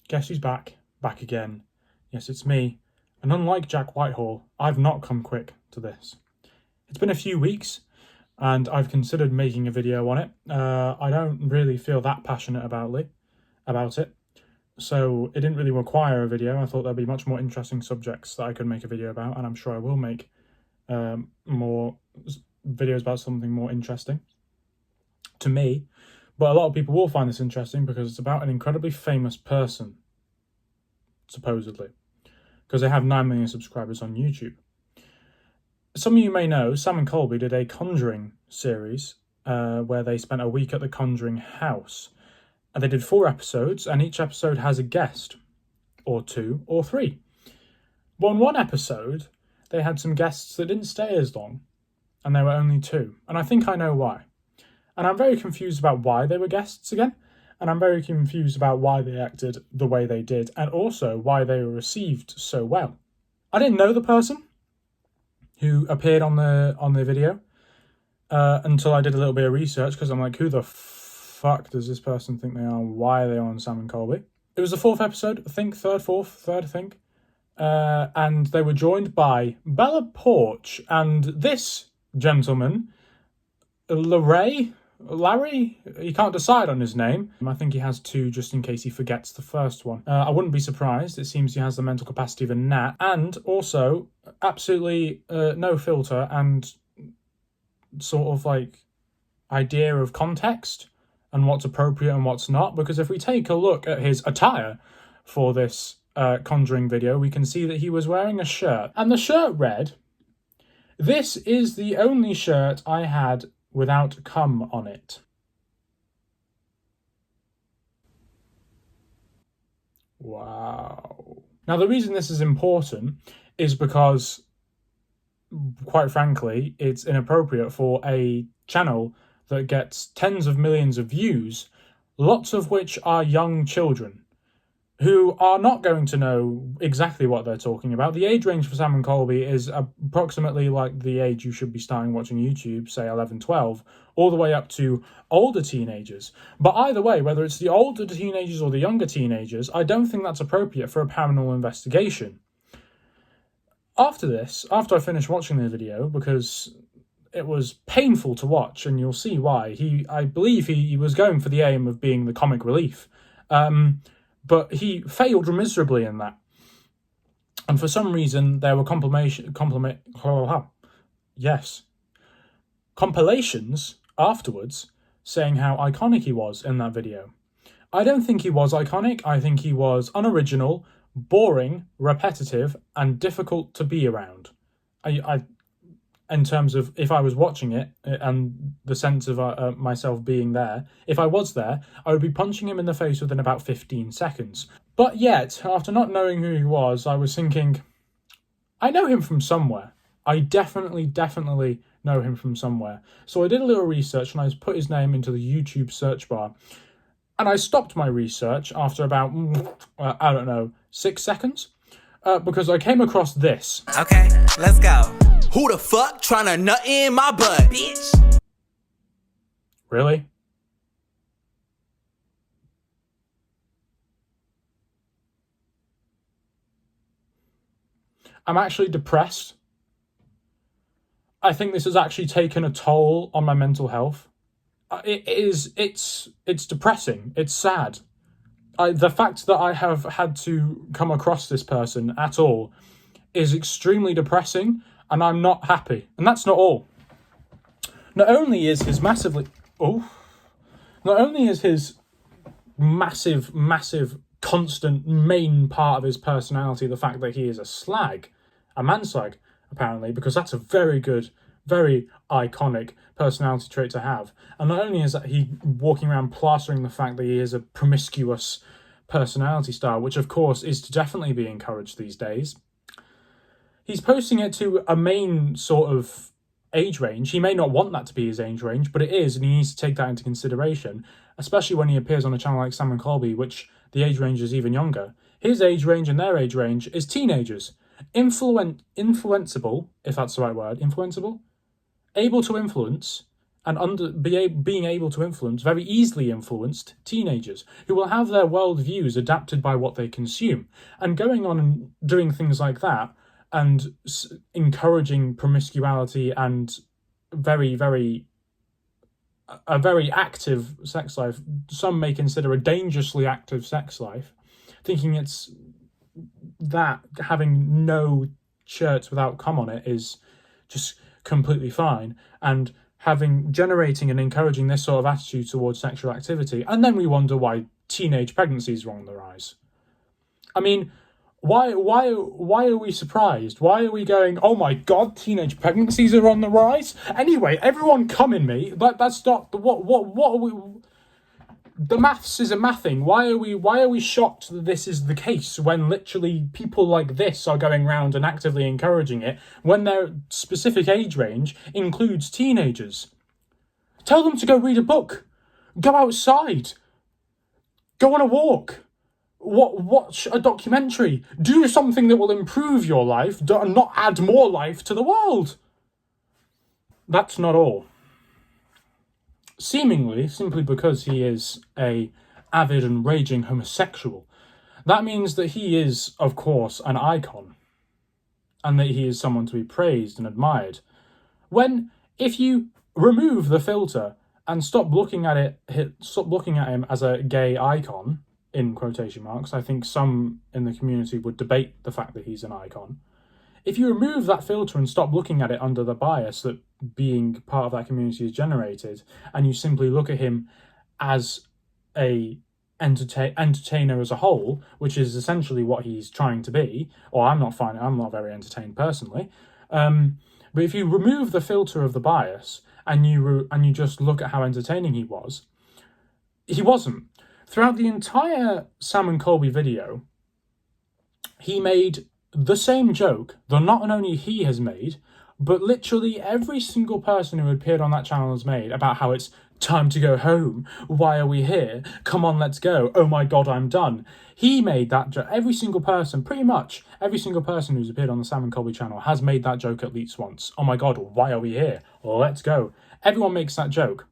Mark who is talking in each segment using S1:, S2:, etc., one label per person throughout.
S1: Guess who's back? Back again. Yes, it's me. And unlike Jack Whitehall, I've not come quick to this. It's been a few weeks, and I've considered making a video on it. I don't really feel that passionate about it, so it didn't really require a video. I thought there'd be much more interesting subjects that I could make a video about, and I'm sure I will make more videos about something more interesting to me. But a lot of people will find this interesting because it's about an incredibly famous person, supposedly, because they have 9 million subscribers on YouTube. Some of you may know Sam and Colby did a Conjuring series where they spent a week at the Conjuring house. And they did 4 episodes, and each episode has a guest, or 2 or 3. But on one episode, they had some guests that didn't stay as long, and there were only 2. And I think I know why. And I'm very confused about why they were guests again. And I'm very confused about why they acted the way they did, and also why they were received so well. I didn't know the person who appeared on the video until I did a little bit of research, because I'm like, who the fuck does this person think they are? Why are they on Sam and Colby? It was the 4th episode, I think, third, I think. And they were joined by Bella Porch and this gentleman, Larray, he can't decide on his name. I think he has 2 just in case he forgets the first one. I wouldn't be surprised. It seems he has the mental capacity of a gnat, and also absolutely no filter and sort of like idea of context and what's appropriate and what's not. Because if we take a look at his attire for this Conjuring video, we can see that he was wearing a shirt, and the shirt read, "This is the only shirt I had without cum on it." Wow. Now, the reason this is important is because, quite frankly, it's inappropriate for a channel that gets tens of millions of views, lots of which are young children, who are not going to know exactly what they're talking about. The age range for Sam and Colby is approximately like the age you should be starting watching YouTube, say 11, 12, all the way up to older teenagers. But either way, whether it's the older teenagers or the younger teenagers, I don't think that's appropriate for a paranormal investigation. After I finished watching the video, because it was painful to watch, and you'll see why, I believe he was going for the aim of being the comic relief. But he failed miserably in that. And for some reason, there were compilations afterwards saying how iconic he was in that video. I don't think he was iconic. I think he was unoriginal, boring, repetitive, and difficult to be around. In terms of if I was watching it and the sense of myself being there, if I was there, I would be punching him in the face within about 15 seconds. But yet, after not knowing who he was, I was thinking, I know him from somewhere. I definitely know him from somewhere. So I did a little research and I put his name into the YouTube search bar. And I stopped my research after about, 6 seconds. Because I came across this.
S2: Okay, let's go. Who the fuck tryna nut in my butt, bitch?
S1: Really? I'm actually depressed. I think this has actually taken a toll on my mental health. It's depressing. It's sad. The fact that I have had to come across this person at all is extremely depressing, and I'm not happy. And that's not all. Not only is his massive, constant main part of his personality the fact that he is a man-slag, apparently, because that's a very good, very iconic personality trait to have. And not only is that he walking around plastering the fact that he is a promiscuous personality style, which of course is to definitely be encouraged these days, he's posting it to a main sort of age range. He may not want that to be his age range, but it is, and he needs to take that into consideration, especially when he appears on a channel like Sam and Colby, which the age range is even younger. His age range and their age range is teenagers. Influenceable, if that's the right word, influenceable? Able to influence and being able to influence very easily influenced teenagers who will have their worldviews adapted by what they consume. And going on and doing things like that and encouraging promiscuity and a very active sex life, some may consider a dangerously active sex life, thinking it's that having no shirts without cum on it is just completely fine, and generating and encouraging this sort of attitude towards sexual activity, and then we wonder why teenage pregnancies are on the rise. I mean, why are we surprised? Why are we going, oh my god, teenage pregnancies are on the rise? Anyway, everyone come in me. That's not what are we? The maths is a mathing. Why are we shocked that this is the case when literally people like this are going around and actively encouraging it when their specific age range includes teenagers? Tell them to go read a book, go outside, go on a walk, watch a documentary, do something that will improve your life and not add more life to the world. That's not all. Seemingly, simply because he is a avid and raging homosexual, that means that he is, of course, an icon, and that he is someone to be praised and admired. When, if you remove the filter and stop looking at him as a gay icon, in quotation marks, I think some in the community would debate the fact that he's an icon. If you remove that filter and stop looking at it under the bias that being part of that community is generated, and you simply look at him as a entertainer as a whole, which is essentially what he's trying to be, or I'm not very entertained personally, but if you remove the filter of the bias and you just look at how entertaining he wasn't. Throughout the entire Sam and Colby video, he made the same joke that not only he has made, but literally every single person who appeared on that channel has made, about how it's time to go home. Why are we here? Come on, let's go. Oh my god, I'm done. He made that joke. Pretty much every single person who's appeared on the Sam and Colby channel has made that joke at least once. Oh my god, why are we here? Let's go. Everyone makes that joke.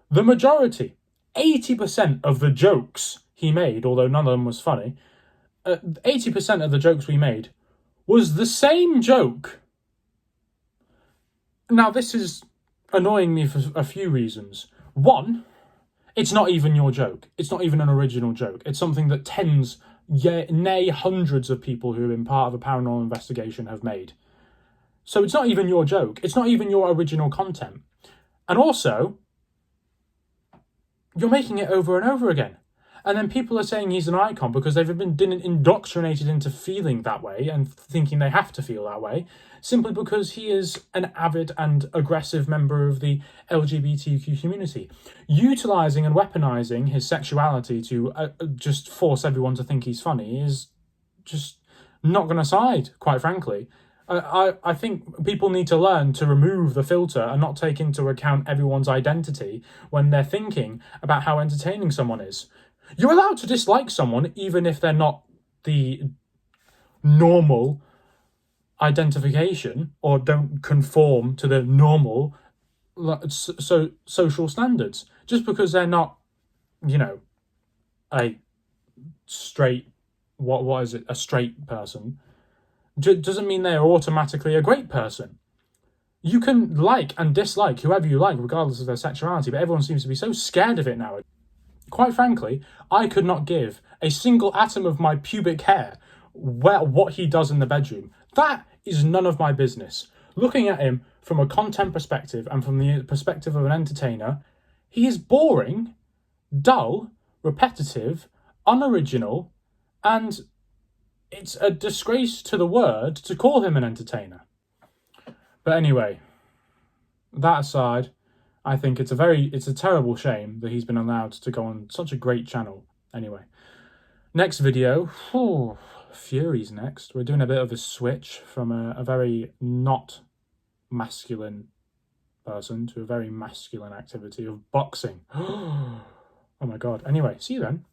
S1: The majority, 80% of the jokes he made, although none of them was funny, 80% of the jokes we made was the same joke. Now, this is annoying me for a few reasons. One, it's not even your joke. It's not even an original joke. It's something that nay, hundreds of people who have been part of a paranormal investigation have made. So it's not even your joke. It's not even your original content. And also, you're making it over and over again. And then people are saying he's an icon because they've been indoctrinated into feeling that way and thinking they have to feel that way, simply because he is an avid and aggressive member of the LGBTQ community. Utilising and weaponising his sexuality to just force everyone to think he's funny is just not going to side, quite frankly. I think people need to learn to remove the filter and not take into account everyone's identity when they're thinking about how entertaining someone is. You're allowed to dislike someone even if they're not the normal identification or don't conform to the normal social standards. Just because they're not, a straight, a straight person, doesn't mean they're automatically a great person. You can like and dislike whoever you like, regardless of their sexuality, but everyone seems to be so scared of it now. Quite frankly, I could not give a single atom of my pubic hair what he does in the bedroom. That is none of my business. Looking at him from a content perspective and from the perspective of an entertainer, he is boring, dull, repetitive, unoriginal, and it's a disgrace to the word to call him an entertainer. But anyway, that aside, I think it's a terrible shame that he's been allowed to go on such a great channel. Anyway, next video, Fury's next. We're doing a bit of a switch from a very not masculine person to a very masculine activity of boxing. Oh my god. Anyway, see you then.